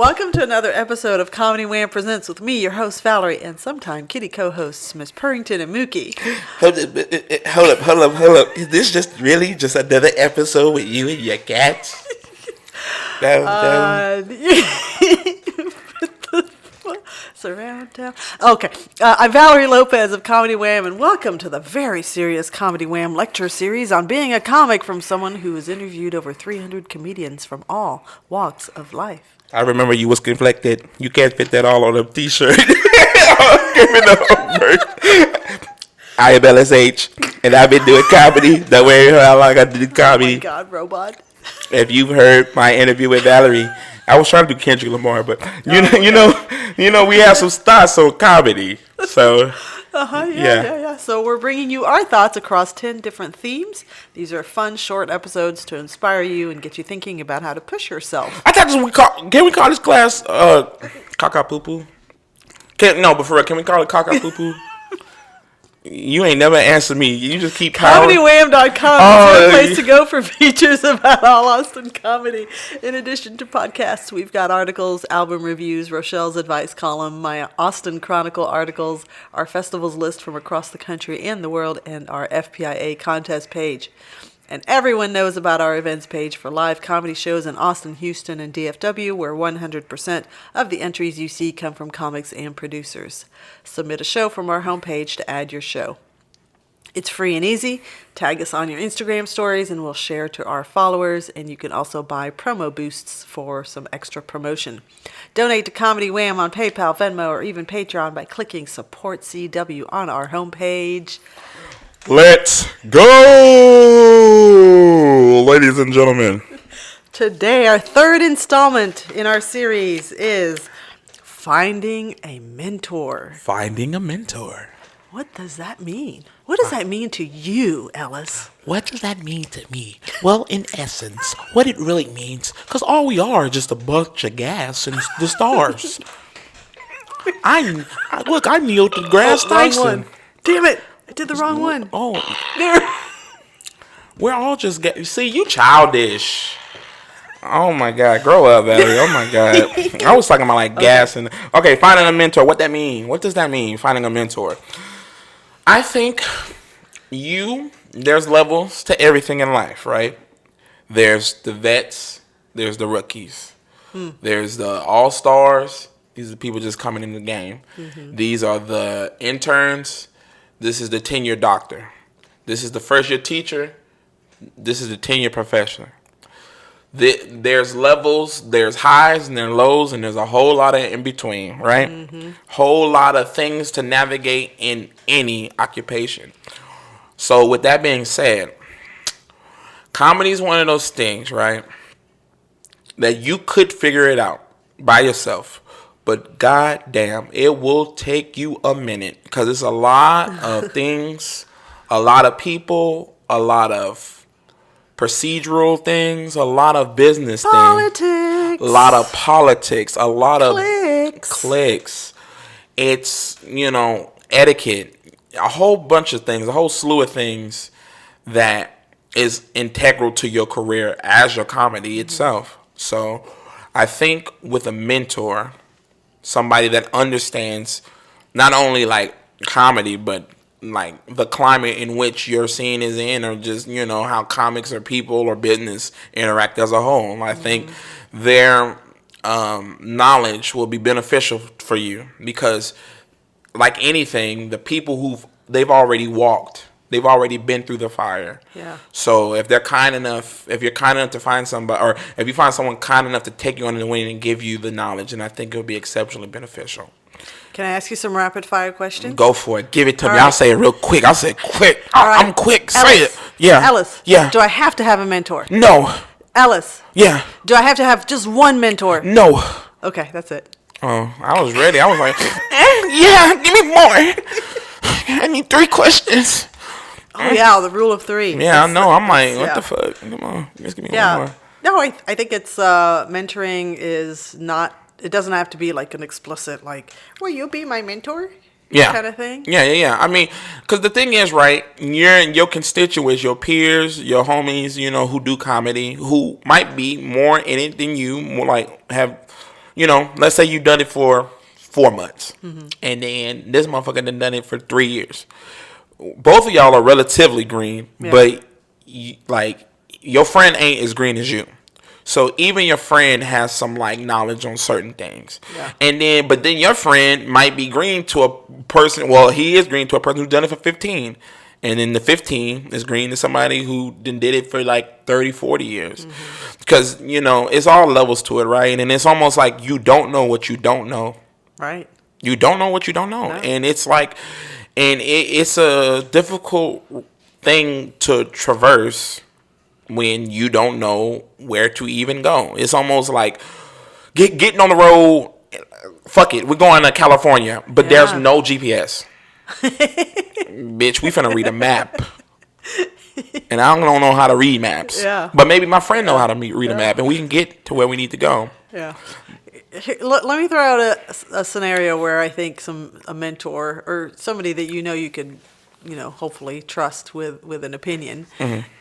Welcome to another episode of Comedy Wham Presents with me, your host Valerie, and sometime kitty co-hosts Miss Purrington and Mookie. Hold up. Is this just another episode with you and your cats? Surround town. Okay, I'm Valerie Lopez of Comedy Wham, and welcome to the very serious Comedy Wham lecture series on being a comic from someone who has interviewed over 300 comedians from all walks of life. I remember you was conflicted. You can't fit that all on a t-shirt. Give me the I am Ellis, and I've been doing comedy. Don't worry how long I do comedy. Oh my God, robot. If you've heard my interview with Valerie, I was trying to do Kendrick Lamar, but you know, we have some thoughts on comedy. So, Yeah. So we're bringing you our thoughts across 10 different themes. These are fun, short episodes to inspire you and get you thinking about how to push yourself. I thought can we call this class caca poo poo? But for real, can we call it caca poo poo? You ain't never answered me. You just keep ComedyWham.com is your place to go for features about all Austin comedy. In addition to podcasts, we've got articles, album reviews, Rochelle's advice column, my Austin Chronicle articles, our festivals list from across the country and the world, and our FPIA contest page. And everyone knows about our events page for live comedy shows in Austin, Houston, and DFW, where 100% of the entries you see come from comics and producers. Submit a show from our homepage to add your show. It's free and easy. Tag us on your Instagram stories and we'll share to our followers. And you can also buy promo boosts for some extra promotion. Donate to Comedy Wham on PayPal, Venmo, or even Patreon by clicking Support CW on our homepage. Let's go, ladies and gentlemen. Today, our third installment in our series is Finding a Mentor. Finding a mentor. What does that mean? What does that mean to you, Ellis? What does that mean to me? Well, in essence, what it really means, because all we are is just a bunch of gas and the stars. I Neil deGrasse Tyson. Wrong one. Damn it. I did the wrong one. Oh, we're all just see, you childish. Oh my God, grow up, Valerie. Oh my God. I was talking about like gas and okay, finding a mentor. What that mean? What does that mean? Finding a mentor. I think there's levels to everything in life, right? There's the vets, there's the rookies, there's the all-stars. These are the people just coming in the game. Mm-hmm. These are the interns. This is the tenured doctor. This is the first-year teacher. This is the tenured professor. There's levels, there's highs and there's lows, and there's a whole lot of in between, right? Mm-hmm. Whole lot of things to navigate in any occupation. So with that being said, comedy is one of those things, right, that you could figure it out by yourself. But goddamn, it will take you a minute because it's a lot of things, a lot of people, a lot of procedural things, a lot of business things, a lot of politics, a lot of clicks. It's, etiquette, a whole bunch of things, a whole slew of things that is integral to your career as your comedy itself. So I think with a mentor, somebody that understands not only like comedy, but like the climate in which your scene is in, or just, how comics or people or business interact as a whole. I think their knowledge will be beneficial for you because like anything, the people they've already walked, they've already been through the fire. Yeah. So if you're kind enough to find somebody, or if you find someone kind enough to take you under the wing and give you the knowledge, and I think it'll be exceptionally beneficial. Can I ask you some rapid fire questions? Go for it. Give it to me. Right. I'll say it real quick. I'll say it quick. Right. I'm quick. Ellis. Say it. Yeah. Ellis. Yeah. Do I have to have a mentor? No. Ellis. Yeah. Do I have to have just one mentor? No. Okay, that's it. Oh, I was ready. I was like, yeah, give me more. I need 3 questions. Oh, yeah, the rule of 3. Yeah, I know. I'm like, what the fuck? Come on. Just give me one more. No, I think it's mentoring is not, it doesn't have to be like an explicit, like, will you be my mentor? Kind of thing. Yeah. I mean, because the thing is, right, your constituents, your peers, your homies, who do comedy, who might be more in it than you, more like have let's say you done it for 4 months, and then this motherfucker done it for 3 years. Both of y'all are relatively green, but like your friend ain't as green as you. So even your friend has some like knowledge on certain things. Yeah. But then your friend might be green to a person. Well, he is green to a person who's done it for 15. And then the 15 is green to somebody who did it for like 30, 40 years. Because, it's all levels to it, right? And it's almost like you don't know what you don't know. Right. You don't know what you don't know. No. And it's like, it's a difficult thing to traverse when you don't know where to even go. It's almost like getting on the road. Fuck it, we're going to California, but there's no GPS. Bitch, we finna read a map, and I don't know how to read maps. Yeah. But maybe my friend know how to read a map, and we can get to where we need to go. Yeah. Let me throw out a scenario where I think a mentor or somebody that you could hopefully trust with an opinion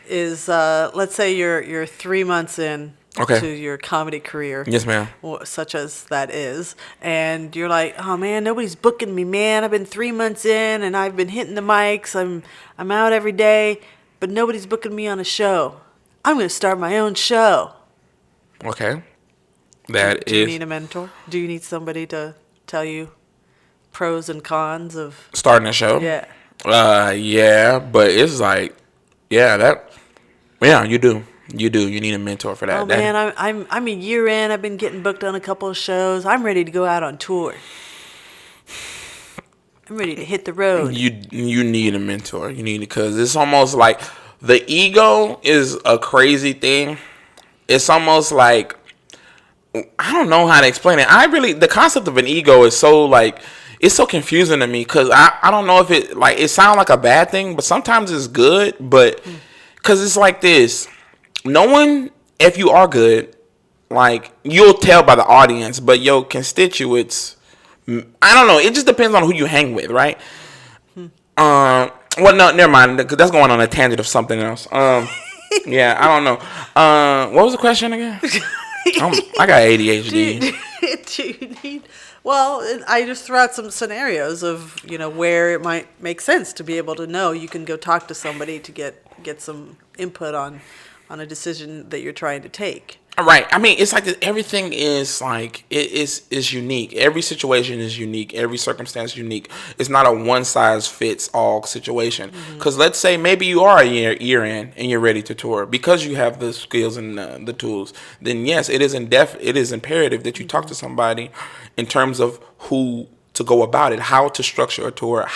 is let's say you're 3 months in to your comedy career. Yes, ma'am. Such as that is. And you're like, oh man, nobody's booking me, man. I've been 3 months in and I've been hitting the mics. I'm out every day, but nobody's booking me on a show. I'm going to start my own show. Okay. Do you need a mentor? Do you need somebody to tell you pros and cons of starting a show? Yeah. Yeah, but it's like, you do. You need a mentor for that. Oh man, I'm a year in. I've been getting booked on a couple of shows. I'm ready to go out on tour. I'm ready to hit the road. You need a mentor. You need, because it's almost like the ego is a crazy thing. It's almost like, I don't know how to explain it. The concept of an ego is so like, it's so confusing to me, because I don't know if it sounds like a bad thing, but sometimes it's good. But because it's like this, no one, if you are good, like you'll tell by the audience, but your constituents, I don't know. It just depends on who you hang with, right? Well, no, never mind, because that's going on a tangent of something else. Yeah, I don't know. What was the question again? I got ADHD. Do you need? Well, I just threw out some scenarios of where it might make sense to be able to know. You can go talk to somebody to get some input on a decision that you're trying to take. Right. I mean, it's like everything is like is unique. Every situation is unique. Every circumstance is unique. It's not a one size fits all situation. Because let's say maybe you are a year in and you're ready to tour because you have the skills and the tools. Then yes, it is imperative that you talk to somebody in terms of who to go about it, how to structure a tour,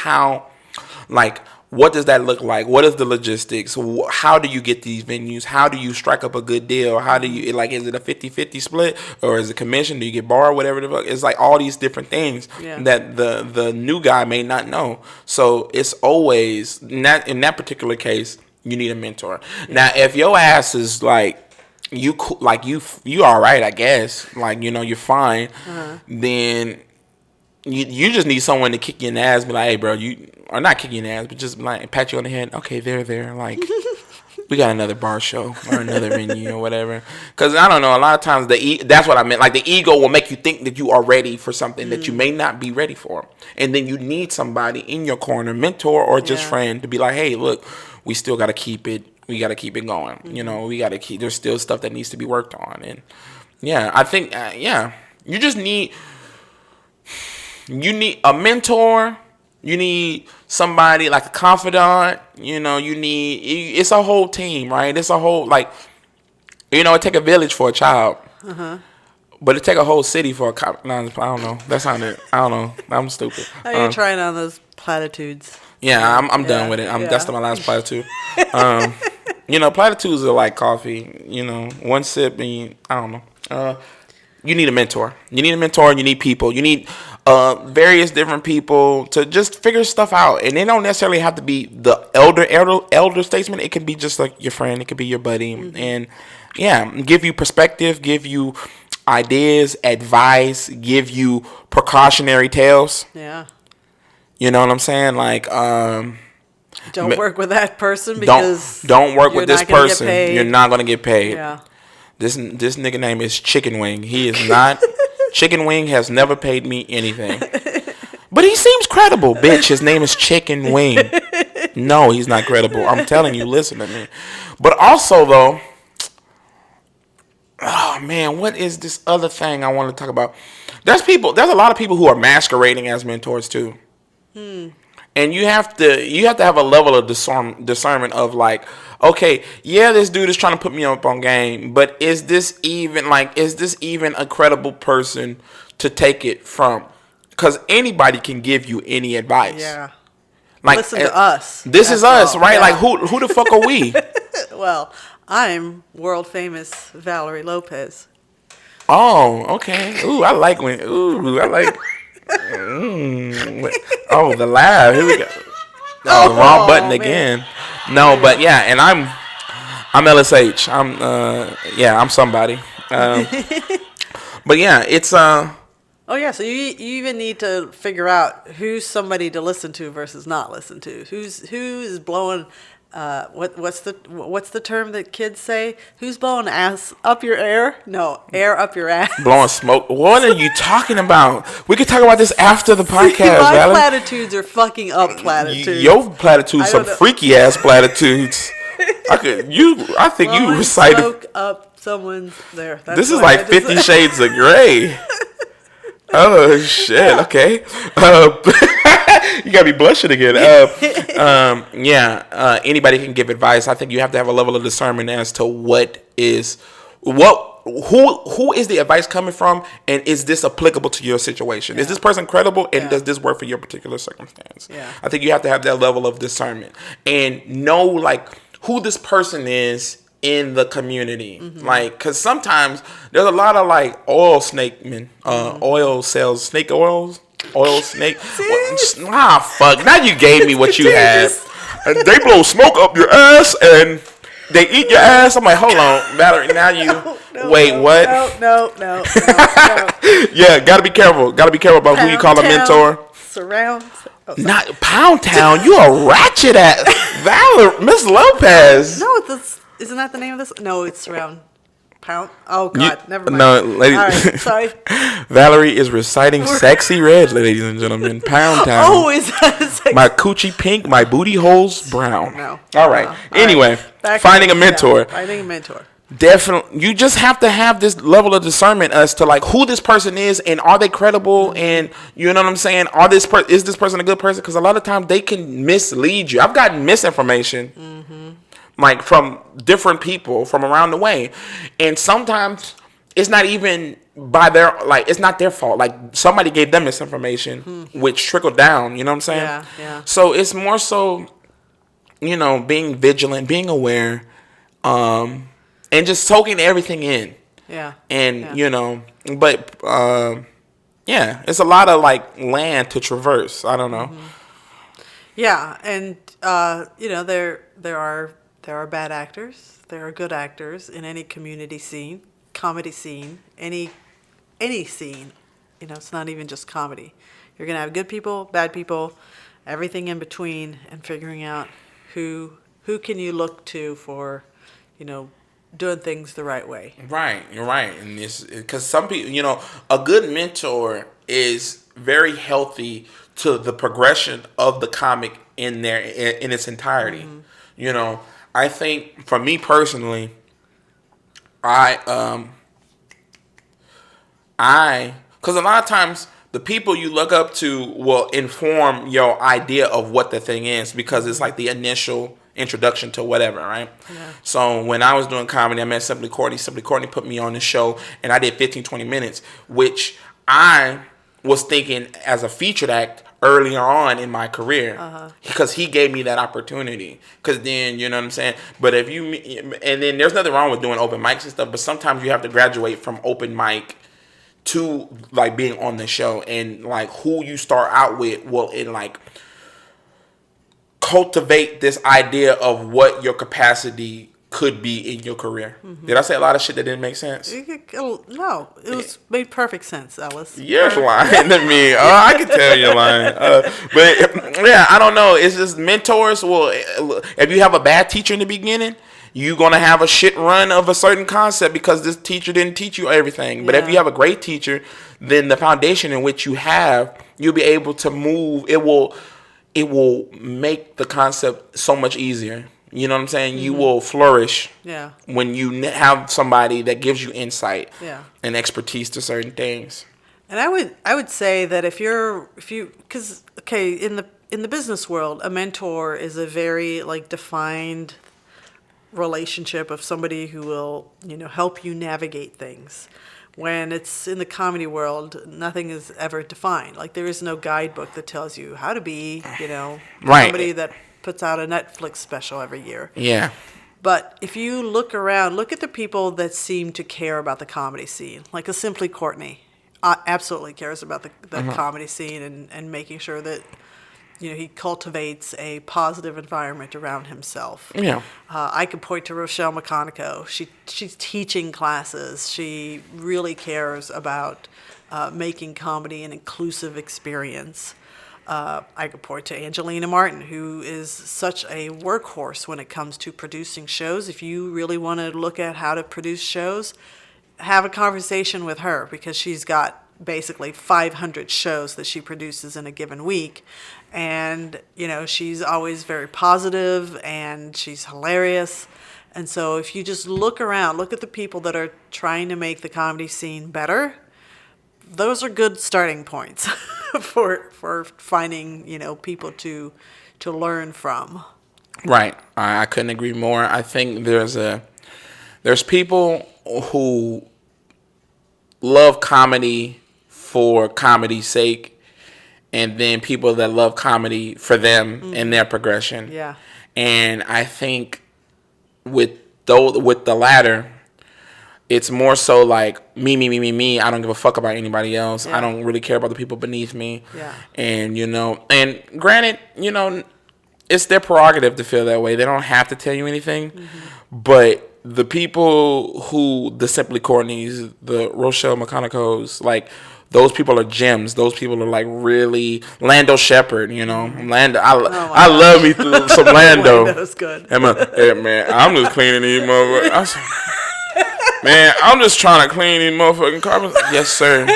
what does that look like? What is the logistics? How do you get these venues? How do you strike up a good deal? How do you, is it a 50-50 split? Or is it commission? Do you get bar? Whatever the fuck. It's like all these different things that the new guy may not know. So it's always, in that particular case, you need a mentor. Yeah. Now, if your ass is like, you all right, I guess. You're fine. Then you just need someone to kick you in the ass, be like, hey, bro, or not kick you in the ass, but just like pat you on the head. Okay, there. Like, we got another bar show or another venue or whatever. Because I don't know, a lot of times that's what I meant. Like, the ego will make you think that you are ready for something that you may not be ready for, and then you need somebody in your corner, mentor or just friend, to be like, hey, look, we still got to keep it. We got to keep it going. We got to keep. There's still stuff that needs to be worked on, and I think you just need. You need a mentor. You need somebody like a confidant. It's a whole team, right? It's a whole, it take a village for a child. But it take a whole city for a cop. No, I don't know. That sounded, I don't know. I'm stupid. You're trying on those platitudes. Yeah, I'm done with it. That's my last platitude. Platitudes are like coffee. One sip and I don't know. You need a mentor. You need people. You need various different people to just figure stuff out. And they don't necessarily have to be the elder statesman. It can be just like your friend. It could be your buddy. And give you perspective, give you ideas, advice, give you precautionary tales. Yeah. You know what I'm saying? Like, don't work with that person because don't work with this person. You're not gonna get paid. Yeah. This nigga name is Chicken Wing. He is not Chicken Wing has never paid me anything. But he seems credible, bitch. His name is Chicken Wing. No, he's not credible. I'm telling you, listen to me. But also, though, oh, man, what is this other thing I want to talk about? There's a lot of people who are masquerading as mentors, too. And you have to have a level of discernment of like, okay, yeah, this dude is trying to put me up on game, but is this even a credible person to take it from? Because anybody can give you any advice. Yeah. Like, listen to us. This is us, all. right? Yeah. Like, who the fuck are we? Well, I'm world famous Valerie Lopez. Oh, okay. Ooh, I like. Oh, the laugh. Here we go. Oh, the wrong button again. No, but yeah, and I'm Ellis Aych. I'm somebody. But yeah, it's Oh yeah, so you even need to figure out who's somebody to listen to versus not listen to. Who is blowing what's the term that kids say? Who's blowing ass up your air? No, air up your ass. Blowing smoke. What are you talking about? We could talk about this after the podcast, My Valerie. platitudes are fucking up platitudes. Your platitudes, some freaky ass platitudes. I think you Blowing recited. smoke up someone's there. That's This is what like I just 50 said. Shades of Grey. Oh shit! Okay, you gotta be blushing again. Anybody can give advice. I think you have to have a level of discernment as to who is the advice coming from, and is this applicable to your situation? Is this person credible, and does this work for your particular circumstance? Yeah. I think you have to have that level of discernment and know like who this person is in the community. Like, because sometimes there's a lot of like oil snakemen, oil sales, snake oils, oil snake. Fuck. Now you gave me what you had. And they blow smoke up your ass and they eat your ass. I'm like, hold on, Valerie. Now you wait. What? No. Yeah, gotta be careful. Gotta be careful about who you call a mentor. Surrounds. Not Pound Town. You a ratchet ass Valerie, Miss Lopez. No, isn't that the name of this? No, it's Surround. Pound. Oh God, never mind. No, ladies. All right, sorry. Valerie is reciting Sexy Red, ladies and gentlemen. Pound Town. Oh, is that sexy? My coochie pink, my booty holes brown. No. All right. Anyway, Back finding a to- mentor. Finding a mentor. Definitely, you just have to have this level of discernment as to like who this person is and are they credible, and you know what I'm saying. Is this person a good person? Because a lot of times they can mislead you. I've gotten misinformation, like from different people from around the way, and sometimes it's not even it's not their fault. Like somebody gave them misinformation, which trickled down. You know what I'm saying? Yeah. So it's more so, being vigilant, being aware, and just soaking everything in. Yeah. And, but, it's a lot of, like, land to traverse. I don't know. Yeah, and, there are bad actors. There are good actors in any community scene, comedy scene, any scene. It's not even just comedy. You're going to have good people, bad people, everything in between, and figuring out who can you look to for, doing things the right way. Right, you're right. And it's because some people, a good mentor is very healthy to the progression of the comic in its entirety. I think for me personally, because a lot of times the people you look up to will inform your idea of what the thing is, because it's like the initial introduction to whatever, right? Yeah. So when I was doing comedy, I met Simply Courtney. Simply Courtney put me on the show, and I did 15, 20 minutes, which I was thinking as a featured act earlier on in my career, because he gave me that opportunity. Because then, you know what I'm saying? But and then there's nothing wrong with doing open mics and stuff, but sometimes you have to graduate from open mic to like being on the show, and like who you start out with will cultivate this idea of what your capacity could be in your career. Did I say a lot of shit that didn't make sense? No, it made perfect sense, Ellis. You're lying to me. I can tell you're lying. But yeah, I don't know. It's just mentors. Well, if you have a bad teacher in the beginning, you're going to have a shit run of a certain concept because this teacher didn't teach you everything. But if you have a great teacher, then the foundation in which you have, you'll be able to move. It will make the concept so much easier. You know what I'm saying? You will flourish when you have somebody that gives you insight and expertise to certain things. And I would say that because in the business world, a mentor is a very like defined relationship of somebody who will, help you navigate things. When it's in the comedy world, nothing is ever defined. Like there is no guidebook that tells you how to be, somebody that puts out a Netflix special every year. Yeah. But if you look around, look at the people that seem to care about the comedy scene. Like a Simply Courtney absolutely cares about the comedy scene and making sure that he cultivates a positive environment around himself. Yeah. I could point to Rochelle McConaughey. She's teaching classes. She really cares about making comedy an inclusive experience. I could point to Angelina Martin, who is such a workhorse when it comes to producing shows. If you really want to look at how to produce shows, have a conversation with her because she's got basically 500 shows that she produces in a given week. And, she's always very positive and she's hilarious. And so if you just look around, look at the people that are trying to make the comedy scene better, those are good starting points for finding, people to learn from. Right. I couldn't agree more. I think there's people who love comedy for comedy's sake, and then people that love comedy for them and their progression. Yeah. And I think with the latter, it's more so like me. I don't give a fuck about anybody else. Yeah. I don't really care about the people beneath me. Yeah. And and granted, it's their prerogative to feel that way. They don't have to tell you anything. But the people the Simply Courtneys, the Rochelle McConaughey's, like those people are gems. Those people are like really Lando Shepherd, Lando. I love me some Lando. Lando's good. Hey, man, I'm just cleaning these motherfuckers. Man, I'm just trying to clean these motherfucking carpets. Yes, sir.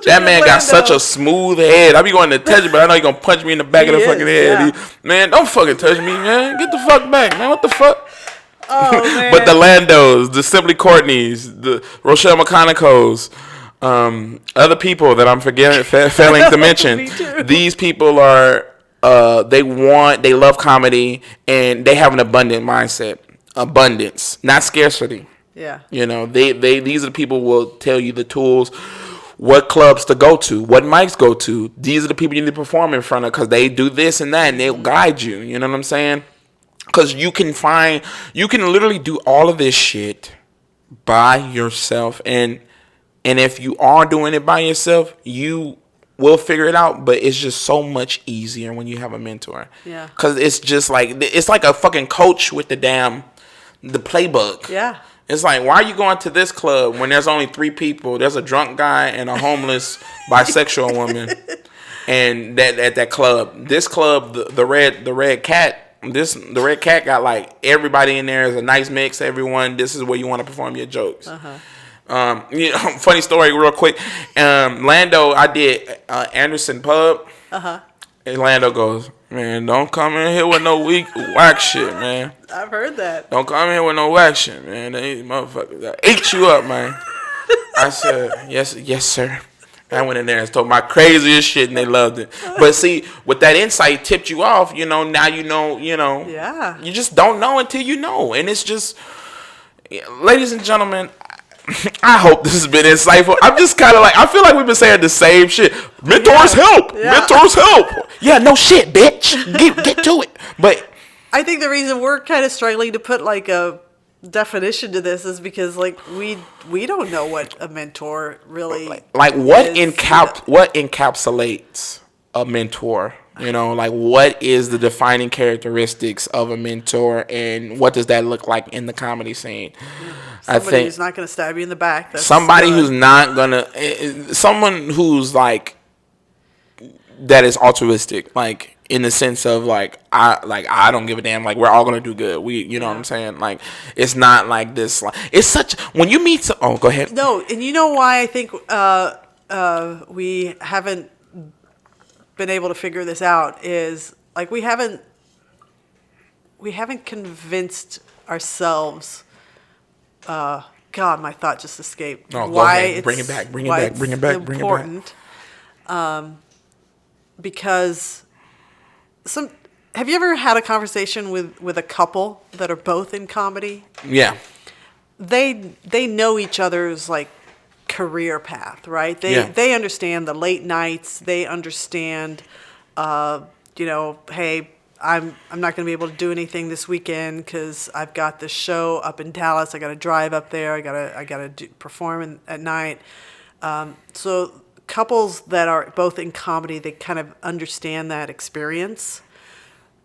That man got such a smooth head. I be going to touch it, but I know he gonna punch me in the back of the fucking head. Yeah. Man, don't fucking touch me, man. Get the fuck back, man. What the fuck? Oh, man. But the Landos, the Simply Courtneys, the Rochelle McConaughey's, other people that I'm failing to mention. These people are, they love comedy, and they have an abundant mindset. Abundance, not scarcity. Yeah. These are the people who will tell you the tools, what clubs to go to, what mics go to. These are the people you need to perform in front of because they do this and that, and they'll guide you. You know what I'm saying? Because you can literally do all of this shit by yourself, and if you are doing it by yourself, you will figure it out. But it's just so much easier when you have a mentor. Yeah. Because it's like a fucking coach with the playbook. Yeah. It's like, why are you going to this club when there's only 3 people? There's a drunk guy and a homeless bisexual woman, and at that club. This club, the red cat. The red cat got like everybody in there is a nice mix. Everyone, this is where you want to perform your jokes. Funny story, real quick. Lando, I did Anderson Pub. And Lando goes, man, don't come in here with no whack shit, man. I've heard that. Don't come in here with no whack shit, man. These motherfuckers that ate you up, man. I said, yes, sir. I went in there and told my craziest shit, and they loved it. But see, with that insight tipped you off, now you know. Yeah. You just don't know until you know. And it's just, ladies and gentlemen, I hope this has been insightful. I'm just kind of like, I feel like we've been saying the same shit. Mentors help. Yeah. Mentors help. Yeah, no shit, bitch. Get to it. But I think the reason we're kind of struggling to put like a definition to this is because like we don't know what a mentor really like what is. what encapsulates a mentor. Like what is the defining characteristics of a mentor, and what does that look like in the comedy scene? Somebody who's not going to stab you in the back. Somebody who's not going to... Someone who's like... That is altruistic. Like, in the sense of like I don't give a damn. Like we're all gonna do good. You know what I'm saying? Like it's not like this. Like it's such when you meet. Oh, go ahead. No, and you know why I think we haven't been able to figure this out is like we haven't convinced ourselves. God, my thought just escaped. No, why go ahead. Bring it back. Bring it back. Bring it back. Bring it back. Important. Because have you ever had a conversation with a couple that are both in comedy? Yeah. They know each other's like career path, right? They understand the late nights. They understand, hey, I'm not going to be able to do anything this weekend because I've got this show up in Dallas. I got to drive up there. I gotta perform at night. So couples that are both in comedy, they kind of understand that experience.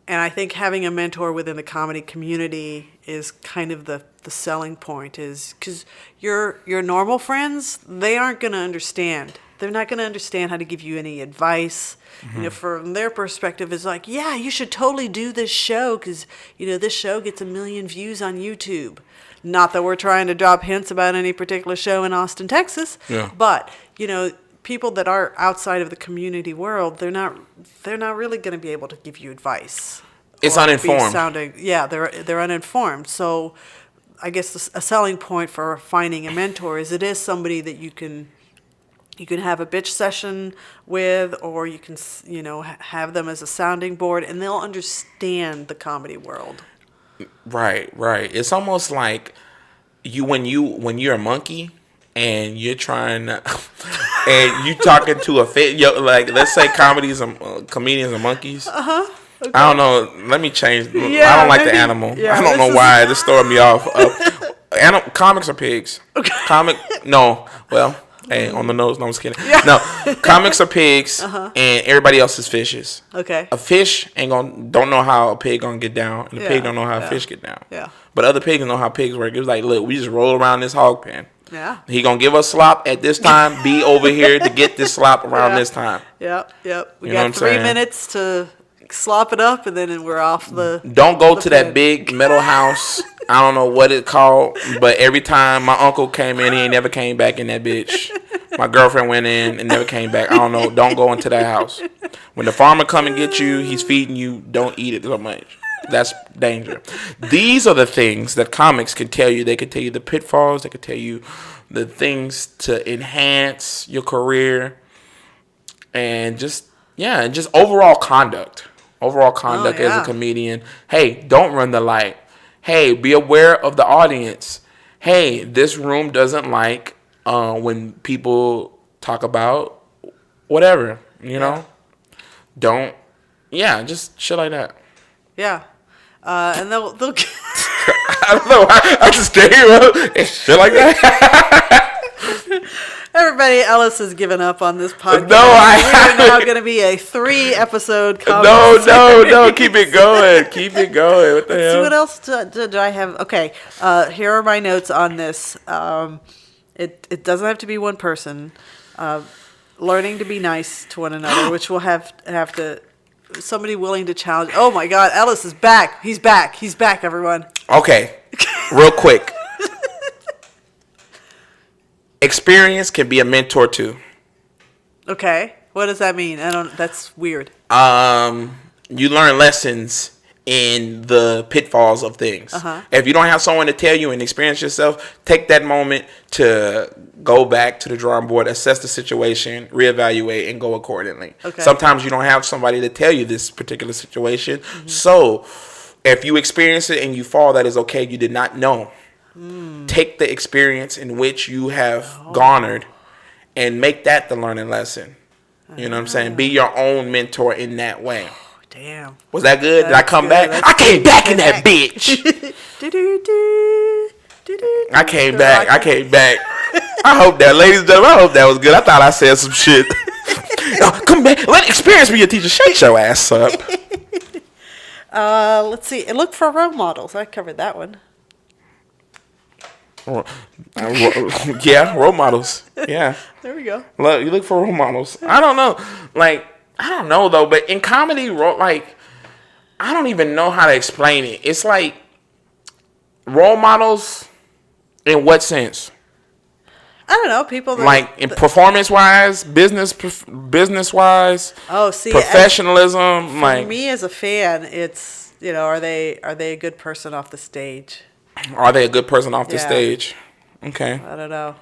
And I think having a mentor within the comedy community is kind of the selling point, is because your normal friends, they aren't going to understand. They're not going to understand how to give you any advice. Mm-hmm. From their perspective, it's like, yeah, you should totally do this show because, this show gets 1 million views on YouTube. Not that we're trying to drop hints about any particular show in Austin, Texas. Yeah. But, people that are outside of the community world, they're not really going to be able to give you advice. It's uninformed. They're uninformed. So I guess a selling point for finding a mentor is it is somebody that you can have a bitch session with, or you can have them as a sounding board, and they'll understand the comedy world. Right. It's almost like when you're a monkey and you're trying to, and you talking to a fit, like let's say comedians are monkeys. Okay. I don't know. Let me change. I don't like the animal. I don't know why. This throwing me off. Comics are pigs. Okay. Hey, on the nose. No, I'm just kidding. Yeah. No, comics are pigs, and everybody else is fishes. Okay. A fish don't know how a pig gonna get down, and the pig don't know how a fish get down. Yeah. But other pigs know how pigs work. It was like, look, we just roll around this hog pen. Yeah. He gonna give us slop at this time. Be over here to get this slop around this time. Yep. We got 3 minutes to slop it up, and then we're off the. Don't go to that big metal house. I don't know what it's called, but every time my uncle came in, he ain't never came back in that bitch. My girlfriend went in and never came back. I don't know. Don't go into that house. When the farmer come and get you, he's feeding you. Don't eat it so much. That's danger. These are the things that comics can tell you. They can tell you the pitfalls. They can tell you the things to enhance your career, and just overall conduct. As a comedian. Hey, don't run the light. Hey, be aware of the audience. Hey, this room doesn't like when people talk about whatever, Don't, just shit like that. Yeah. And they'll I don't know why. I just gave up. Shit like that. Everybody, Ellis has given up on this podcast. We're now going to be a 3-episode comedy. No. Keep it going. What the hell? See, what else do I have? Okay. Here are my notes on this. It doesn't have to be one person. Learning to be nice to one another, which will have to somebody willing to challenge. Oh my God, Ellis is back. He's back, everyone. Okay. Real quick. Experience can be a mentor too. Okay. What does that mean? That's weird. You learn lessons in the pitfalls of things. If you don't have someone to tell you and experience yourself, take that moment to go back to the drawing board, assess the situation, reevaluate, and go accordingly. Okay. Sometimes you don't have somebody to tell you this particular situation. Mm-hmm. So if you experience it and you fall, that is okay. You did not know. Take the experience in which you have garnered and make that the learning lesson. You know what I'm saying? Be your own mentor in that way. Damn. Was that good? Did I come back? I came back in that bitch. I came back. I hope that, ladies and gentlemen, I hope that was good. I thought I said some shit. Come back. Let experience be your teacher. Shake your ass up. Let's see. Look for role models. I covered that one. Yeah, role models. Yeah. There we go. You look for role models. I don't know. Like, I don't know though, but in comedy, like, I don't even know how to explain it. It's like role models in what sense? I don't know, people that, like in performance wise, business wise. Oh, see, professionalism. For like me as a fan, it's, are they a good person off the stage? Are they a good person off the Yeah. stage? Okay. I don't know.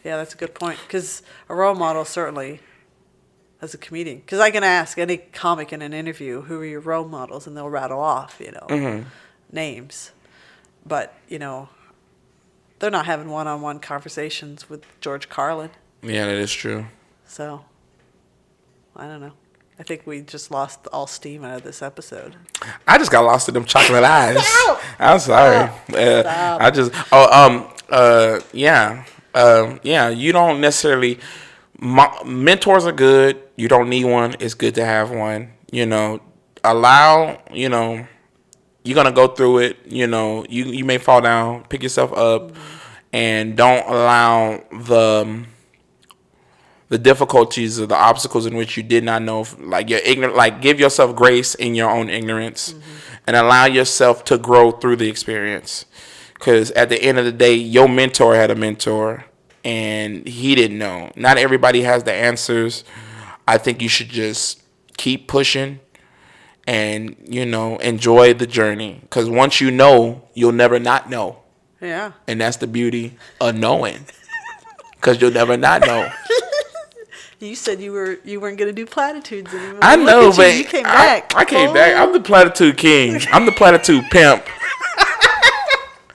Yeah, that's a good point. Because a role model certainly, as a comedian, because I can ask any comic in an interview, who are your role models, and they'll rattle off, names. But they're not having one-on-one conversations with George Carlin. Yeah, that is true. So, I don't know. I think we just lost all steam out of this episode. I just got lost in them chocolate eyes. I'm sorry. Stop. I just. Yeah. You don't necessarily. Mentors are good. You don't need one. It's good to have one. Allow. You're gonna go through it. You may fall down. Pick yourself up, and don't allow the difficulties or the obstacles in which you did not know, like you're ignorant, like give yourself grace in your own ignorance and allow yourself to grow through the experience. Because at the end of the day, your mentor had a mentor and he didn't know. Not everybody has the answers. I think you should just keep pushing and, enjoy the journey. Because once you know, you'll never not know. Yeah. And that's the beauty of knowing. Because you'll never not know. You said you weren't going to do platitudes anymore. I know, Look at but you came back. I came back. I'm the platitude king. I'm the platitude pimp.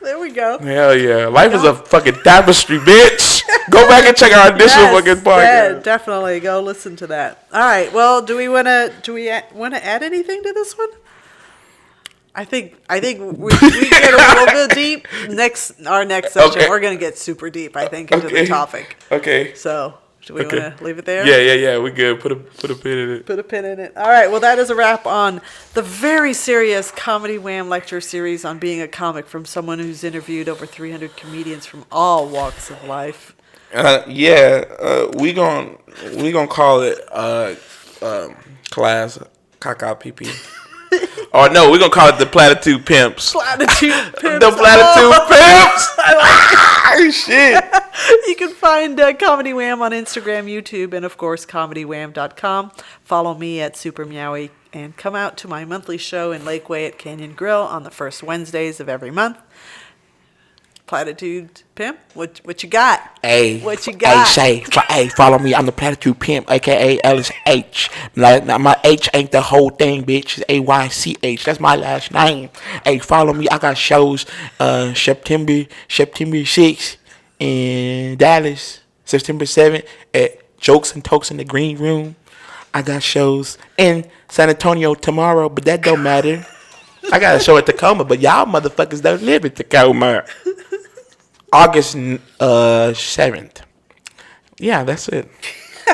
There we go. Hell yeah. Life is a fucking tapestry, bitch. Go back and check our initial fucking podcast. Yeah, definitely go listen to that. All right. Well, do we want to add anything to this one? I think we get a little bit deep. Our next session, we're going to get super deep, I think, into the topic. Okay. So, do we want to leave it there? Yeah. We good. Put a pin in it. Put a pin in it. All right. Well, that is a wrap on the very serious Comedy Wham lecture series on being a comic from someone who's interviewed over 300 comedians from all walks of life. We gonna call it class CCPP. Or no, we're gonna call it the Platitude Pimps. Platitude Pimps. The Platitude Pimps. I like it. Shit. You can find Comedy Wham on Instagram, YouTube, and of course comedywham.com. Follow me at Super Meowie and come out to my monthly show in Lakeway at Canyon Grill on the first Wednesdays of every month. Platitude Pimp, what you got? Hey, what you got? Hey, follow me. I'm the Platitude Pimp, aka Ellis H. Now my H ain't the whole thing, bitch. It's AYCH. That's my last name. Hey, follow me. I got shows September 6th in Dallas, September 7th at Jokes and Tokes in the Green Room. I got shows in San Antonio tomorrow, but that don't matter. I got a show at Tacoma, but y'all motherfuckers don't live in Tacoma. August 7th. Yeah, that's it.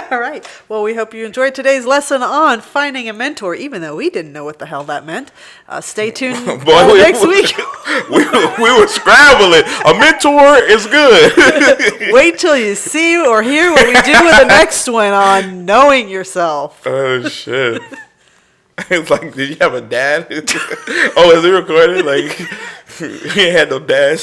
All right. Well, we hope you enjoyed today's lesson on finding a mentor, even though we didn't know what the hell that meant. Stay tuned next week. we were scrambling. A mentor is good. Wait till you see or hear what we do with the next one on knowing yourself. Oh, shit. It's like, did you have a dad? Oh, is it recorded? Like, he had no dad.